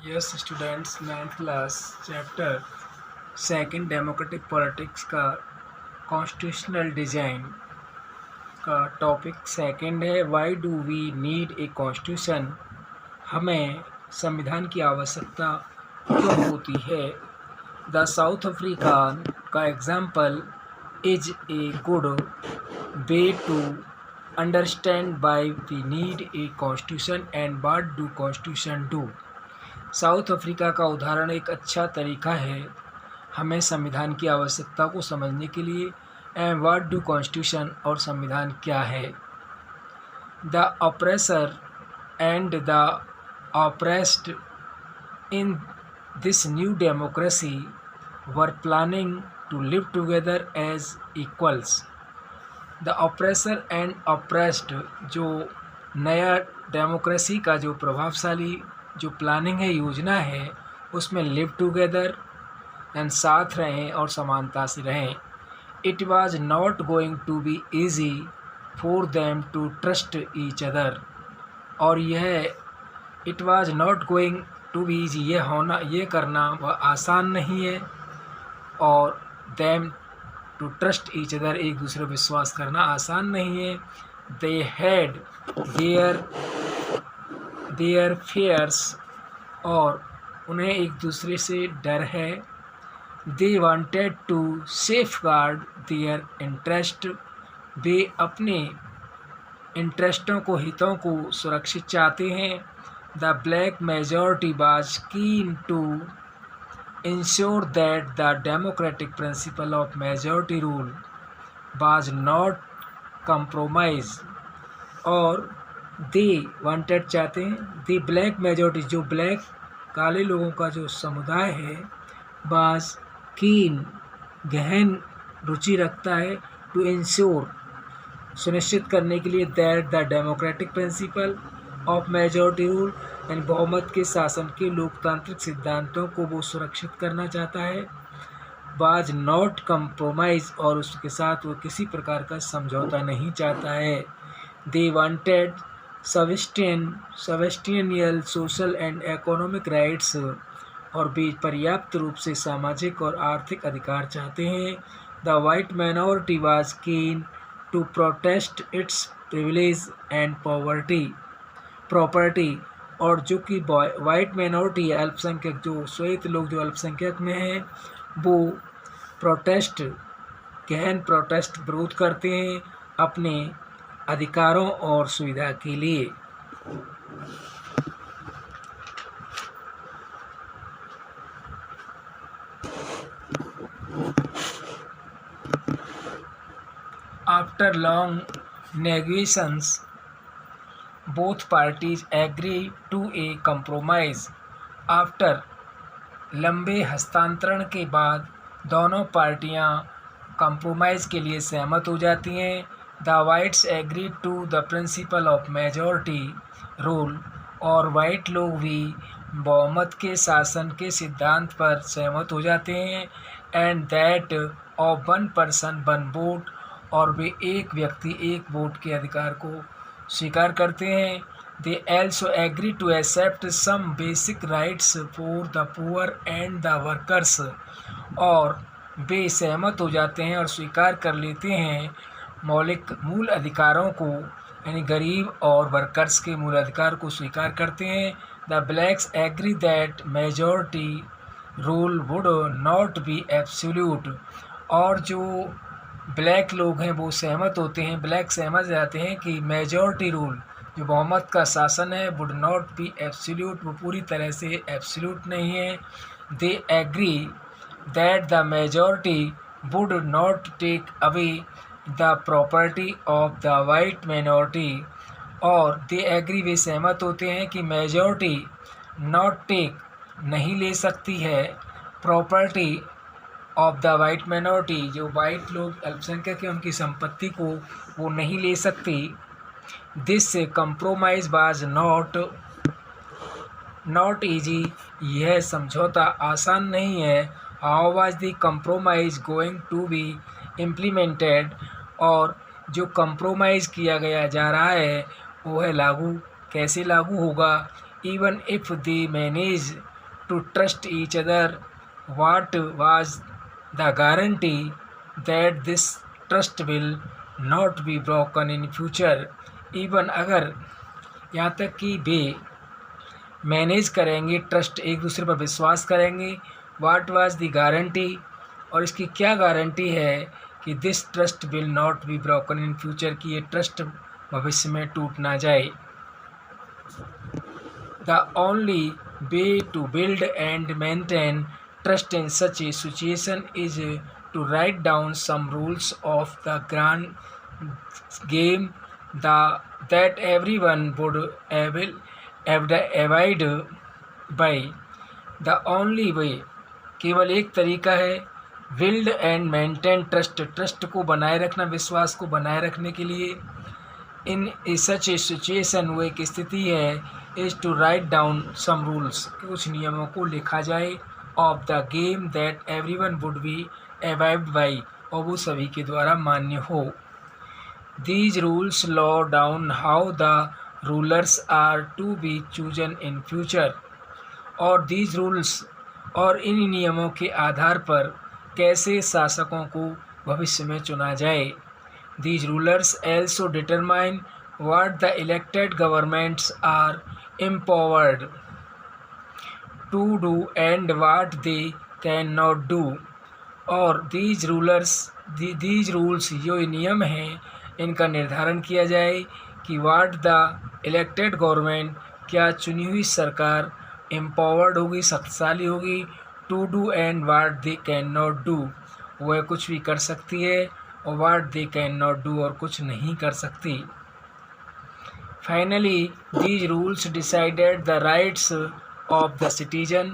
Yes students, 9th class chapter second democratic politics का constitutional design का topic second है। Why do we need a constitution? हमें संविधान की आवश्यकता क्यों होती है? द साउथ अफ्रीकन का example is a good way to understand why we need a constitution and what do constitution do. South Africa का उदाहरण एक अच्छा तरीका है हमें संविधान की आवश्यकता को समझने के लिए। एंड व्हाट डू कॉन्स्टिट्यूशन, और संविधान क्या है। The oppressor and the oppressed in this new democracy were planning to live together as equals. The oppressor and oppressed, जो नया डेमोक्रेसी का जो प्रभावशाली जो प्लानिंग है, योजना है, उसमें लिव टुगेदर एंड साथ रहें और समानता से रहें। It was not going to be easy for them to trust each other, और यह it was not going to be easy, ये करना वह आसान नहीं है, और them to trust each other, एक दूसरे पर विश्वास करना आसान नहीं है। दे हैड देयर फेयर्स, और उन्हें एक दूसरे से डर है। They wanted to safeguard their interest, वे अपने इंटरेस्टों को, हितों को सुरक्षित चाहते हैं। The black majority was keen to ensure that the democratic principle of majority rule was not compromise, और दे वांटेड चाहते हैं, द ब्लैक मेजॉरिटी, जो ब्लैक काले लोगों का जो समुदाय है, वाज कीन गहन रुचि रखता है, टू इंश्योर सुनिश्चित करने के लिए, that the democratic principle of majority rule, यानी बहुमत के शासन के लोकतांत्रिक सिद्धांतों को वो सुरक्षित करना चाहता है। वाज नॉट कंप्रोमाइज, और उसके साथ वो किसी प्रकार का समझौता नहीं चाहता है। They wanted substantial social and economic rights, और वे पर्याप्त रूप से सामाजिक और आर्थिक अधिकार चाहते हैं। The white minority was keen to protest its privilege and property, और जो कि वाइट माइनॉरिटी है, अल्पसंख्यक, जो श्वेत लोग जो अल्पसंख्यक में हैं, वो गहन प्रोटेस्ट विरोध करते हैं अपने अधिकारों और सुविधा के लिए। After long negotiations, both parties agreed to a compromise. After लंबे हस्तांतरण के बाद दोनों पार्टियां कंप्रोमाइज़ के लिए सहमत हो जाती हैं। The whites agreed to the principle of majority rule, और वाइट लोग भी बहुमत के शासन के सिद्धांत पर सहमत हो जाते हैं। And that of one person one vote, और वे एक व्यक्ति एक वोट के अधिकार को स्वीकार करते हैं। दे also agree to accept some basic rights for the poor and the workers, और वे सहमत हो जाते हैं और स्वीकार कर लेते हैं मूल अधिकारों को, यानी गरीब और वर्कर्स के मूल अधिकार को स्वीकार करते हैं। The blacks agree that majority rule would not be absolute, और जो ब्लैक लोग हैं वो सहमत होते हैं, ब्लैक सहमत जाते हैं कि मेजॉरिटी रूल, जो बहुमत का शासन है, वुड नॉट बी एब्सोल्यूट, वो पूरी तरह से एब्सोल्यूट नहीं है। They agree that the majority would not take away the property of the white minority, और दे एग्री, वे सहमत होते हैं कि मेजॉरिटी नॉट टेक, नहीं ले सकती है, property of the white minority, जो वाइट लोग अल्पसंख्यक हैं उनकी संपत्ति को वो नहीं ले सकती। This compromise was not easy, यह समझौता आसान नहीं है। How was the compromise going to be implemented, और जो कंप्रोमाइज़ किया गया जा रहा है वो है कैसे लागू होगा। Even if they manage to trust each other. What was the guarantee that this trust will not be broken in future? Even अगर यहाँ तक कि वे मैनेज करेंगे, ट्रस्ट एक दूसरे पर विश्वास करेंगे. वाट वाज द गारंटी, और इसकी क्या गारंटी है कि this trust will not be broken in future, कि ये ट्रस्ट भविष्य में टूट ना जाए. The only way to build and maintain trust in such a situation is to write down some rules of the grand game that everyone would abide by. The only way, केवल एक तरीका है, build and maintain trust को बनाए रखना, विश्वास को बनाए रखने के लिए. इन सच ए सिचुएशन, वो एक स्थिति है, is to write down some rules, कुछ नियमों को लिखा जाए, of the game that everyone would be abide by, और वो सभी के द्वारा मान्य हो. These rules lay down how the rulers are to be chosen in future, और दीज रूल्स, और इन नियमों के आधार पर कैसे शासकों को भविष्य में चुना जाए. These rulers also determine what the elected governments are empowered to do and what they cannot do. और these rules, जो नियम हैं, इनका निर्धारण किया जाए कि what the elected government, क्या चुनी हुई सरकार empowered होगी, शक्तिशाली होगी, to do and what they cannot do, वह कुछ भी कर सकती है, और what they cannot do, और कुछ नहीं कर सकती. Finally, these rules decided the rights of the citizen,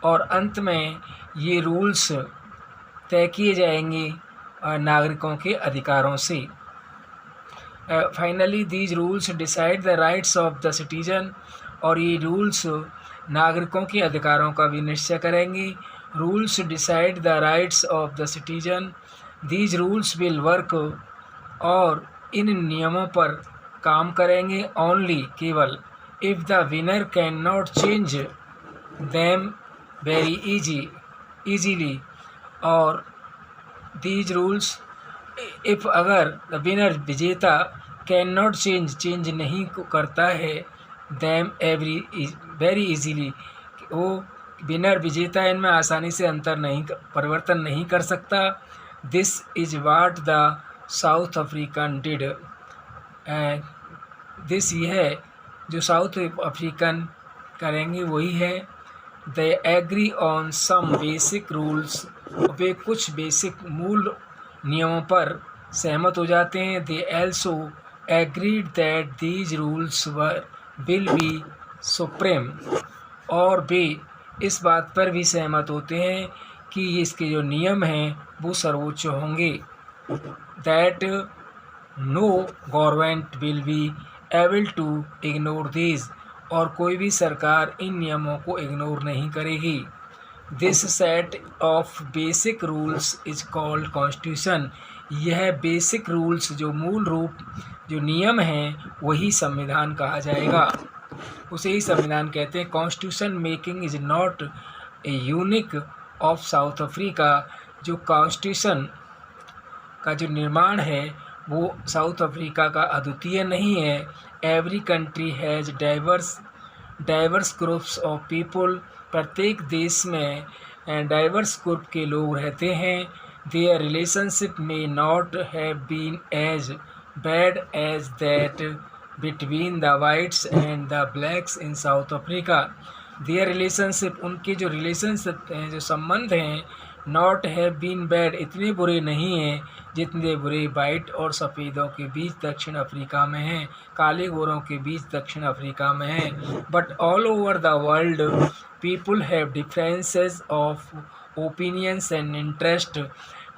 और अंत में ये रूल्स तय किए जाएंगे नागरिकों के अधिकारों से. Finally, these rules decide the rights of the citizen, और ये रूल्स नागरिकों के अधिकारों का भी निश्चय करेंगे. Rules decide the rights of the citizen. These rules will work, और इन नियमों पर काम करेंगे, ओनली, केवल, if the winner can not change them very easily, और दीज रूल्स, इफ़, अगर द विनर, विजेता, कैन नॉट चेंज नहीं करता है, दैम वेरी ईजीली, वो विनर, विजेता, इनमें आसानी से परिवर्तन नहीं कर सकता. This is what the South African did. This, यह जो साउथ अफ्रीकन करेंगे वही है. They agree on some basic rules, वे कुछ बेसिक मूल नियमों पर सहमत हो जाते हैं. They also agreed that these rules will be supreme, और वे इस बात पर भी सहमत होते हैं कि इसके जो नियम हैं वो सर्वोच्च होंगे. That no government will be able to ignore these, और कोई भी सरकार इन नियमों को इग्नोर नहीं करेगी. This set of basic rules is called constitution. यह बेसिक रूल्स, जो मूल रूप, जो नियम हैं, वही संविधान कहा जाएगा, उसे ही संविधान कहते हैं. Constitution making is not a unique of south Africa. जो कॉन्स्टिट्यूशन का जो निर्माण है वो साउथ अफ्रीका का अद्वितीय नहीं है. Every country has diverse groups of people. प्रत्येक देश में डाइवर्स ग्रुप के लोग रहते हैं. Their relationship may not have been as bad as that between the whites and the blacks in South Africa. Their relationship, उनके जो रिलेशनशिप हैं, जो संबंध हैं, नॉट हैव बीन बैड, इतने बुरे नहीं हैं जितने बुरे वाइट और सफ़ेदों के बीच दक्षिण अफ्रीका में हैं, काले गोरों के बीच दक्षिण अफ्रीका में हैं. But all over the world people have differences of opinions and interest.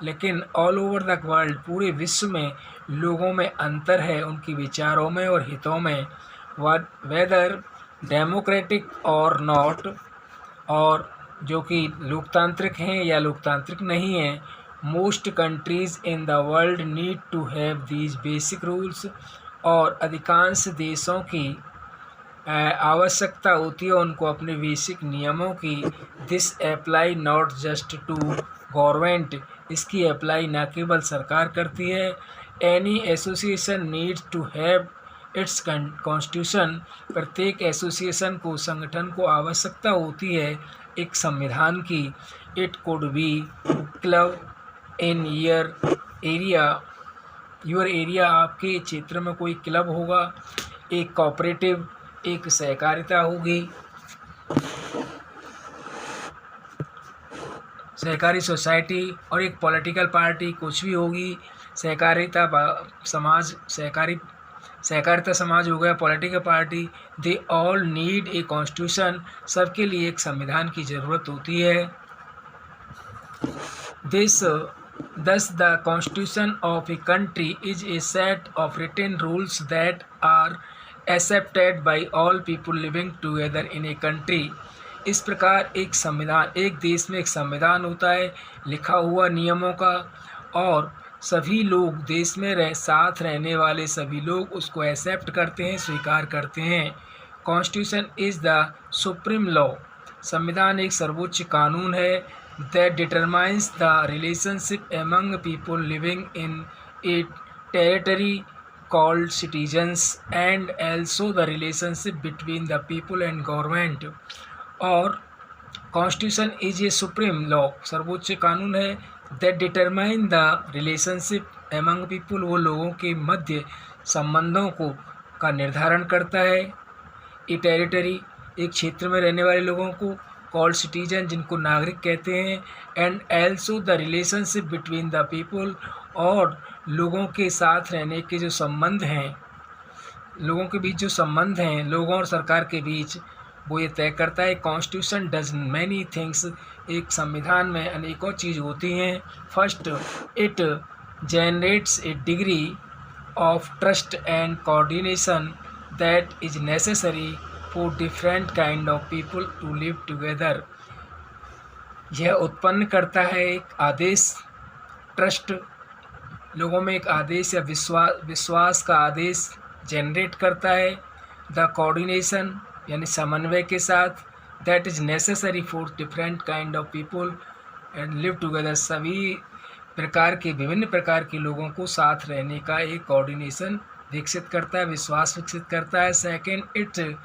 लेकिन ऑल ओवर द वर्ल्ड, पूरे विश्व में लोगों में अंतर है, उनके विचारों में और हितों में. वेदर डेमोक्रेटिक और नॉट, और जो कि लोकतांत्रिक हैं या लोकतांत्रिक नहीं हैं. Most countries in the world need to have these basic rules, और अधिकांश देशों की आवश्यकता होती है उनको अपने बेसिक नियमों की। This apply not just to government, इसकी अप्लाई न केवल सरकार करती है। Any association needs to have its constitution, प्रत्येक एसोसिएशन को, संगठन को आवश्यकता होती है एक संविधान की। It could be club in your area, आपके क्षेत्र में कोई क्लब होगा, एक कोऑपरेटिव, एक सहकारिता होगी, सहकारी सोसाइटी, और एक पॉलिटिकल पार्टी कुछ भी होगी। सहकारिता समाज हो गया, political party. They all need a constitution, सबके लिए एक संविधान की ज़रूरत होती है। Thus the constitution of a country is a set of written rules that are accepted by all people living together in a country. इस प्रकार एक देश में एक संविधान होता है लिखा हुआ नियमों का, और सभी लोग देश में साथ रहने वाले सभी लोग उसको एक्सेप्ट करते हैं, स्वीकार करते हैं। Constitution is the supreme law, संविधान एक सर्वोच्च कानून है। that determines the relationship among people living in a territory called citizens and also the relationship between the people and government। और constitution is a supreme law, सर्वोच्च कानून है। that determine the relationship among people, वो लोगों के मध्य संबंधों का निर्धारण करता है। ए टेरिटरी, एक क्षेत्र में रहने वाले लोगों को, कॉल्ड सिटीजन, जिनको नागरिक कहते हैं, and also the relationship between the people, और लोगों के साथ रहने के जो संबंध हैं, लोगों के बीच जो संबंध हैं, लोगों और सरकार के बीच, वो ये तय करता है। कॉन्स्टिट्यूशन डज मैनी थिंग्स, एक संविधान में अनेकों चीज़ होती हैं। First, it generates A degree of trust and coordination that is necessary for different kind of people to live together। यह उत्पन्न करता है एक आदेश, ट्रस्ट, लोगों में एक आदेश या विश्वास का आदेश जनरेट करता है। द कोऑर्डिनेशन, यानी समन्वय के साथ, that is necessary for different kind of people and live together, सभी विभिन्न प्रकार के लोगों को साथ रहने का एक कोऑर्डिनेशन विकसित करता है, विश्वास विकसित करता है। Second, it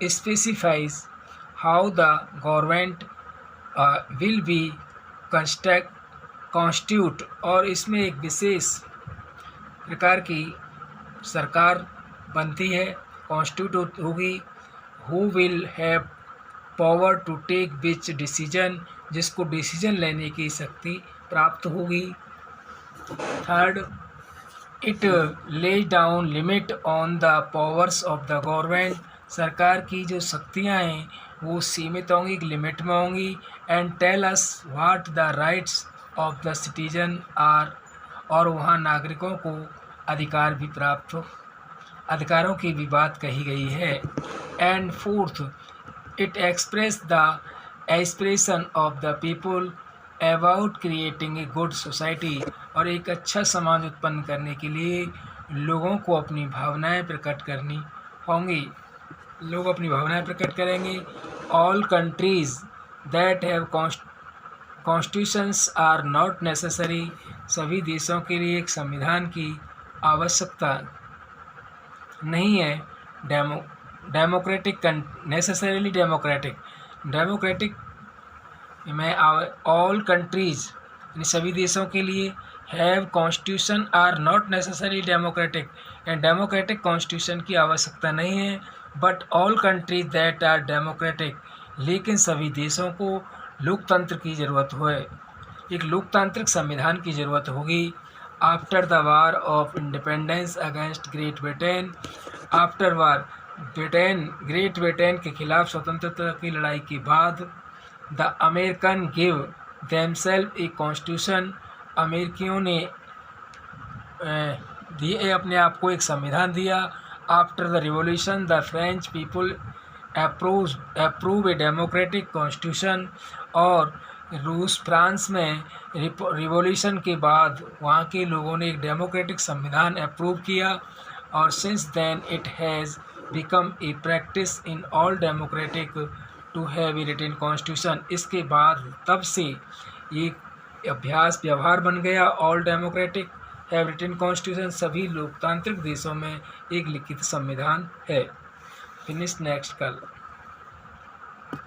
specifies how the government will be constitute, और इसमें एक विशेष प्रकार की सरकार बनती है, कॉन्स्टिट्यूट होगी। who will have power to take which decision, जिसको डिसीजन लेने की शक्ति प्राप्त होगी। Third, it lays down limit on the powers of the government, सरकार की जो शक्तियाँ हैं वो सीमित होंगी, एक लिमिट में होंगी। And tell us what the rights of the citizen are, और वहाँ नागरिकों को अधिकारों की भी बात कही गई है। And fourth, it express the aspiration of the people about creating a good society, और एक अच्छा समाज उत्पन्न करने के लिए लोगों को अपनी भावनाएं प्रकट करनी होंगी, लोग अपनी भावनाएं प्रकट करेंगे। All countries that have constitutions are not necessary, सभी देशों के लिए एक संविधान की आवश्यकता नहीं है। डेमोक्रेटिक, नेसेसरीली डेमोक्रेटिक में ऑल कंट्रीज, यानी सभी देशों के लिए, have constitution are not necessary democratic, and democratic constitution की आवश्यकता नहीं है। But all countries that are democratic, लेकिन सभी देशों को लोकतंत्र की ज़रूरत है, एक लोकतांत्रिक संविधान की ज़रूरत होगी। After the war of independence against Great Britain, after war Great Britain के खिलाफ स्वतंत्रता की लड़ाई के बाद, the American give themselves a constitution, अमेरिकियों ने दिए अपने आप को एक संविधान दिया। After the revolution the French people approve a democratic constitution, और फ्रांस में रिवॉल्यूशन के बाद वहाँ के लोगों ने एक डेमोक्रेटिक संविधान अप्रूव किया। और since then it has become a practice in all democratic to have a written constitution. इसके बाद तब से ये अभ्यास व्यवहार बन गया। All democratic have written constitution, सभी लोकतांत्रिक देशों में एक लिखित संविधान है। फिनिश नेक्स्ट कल।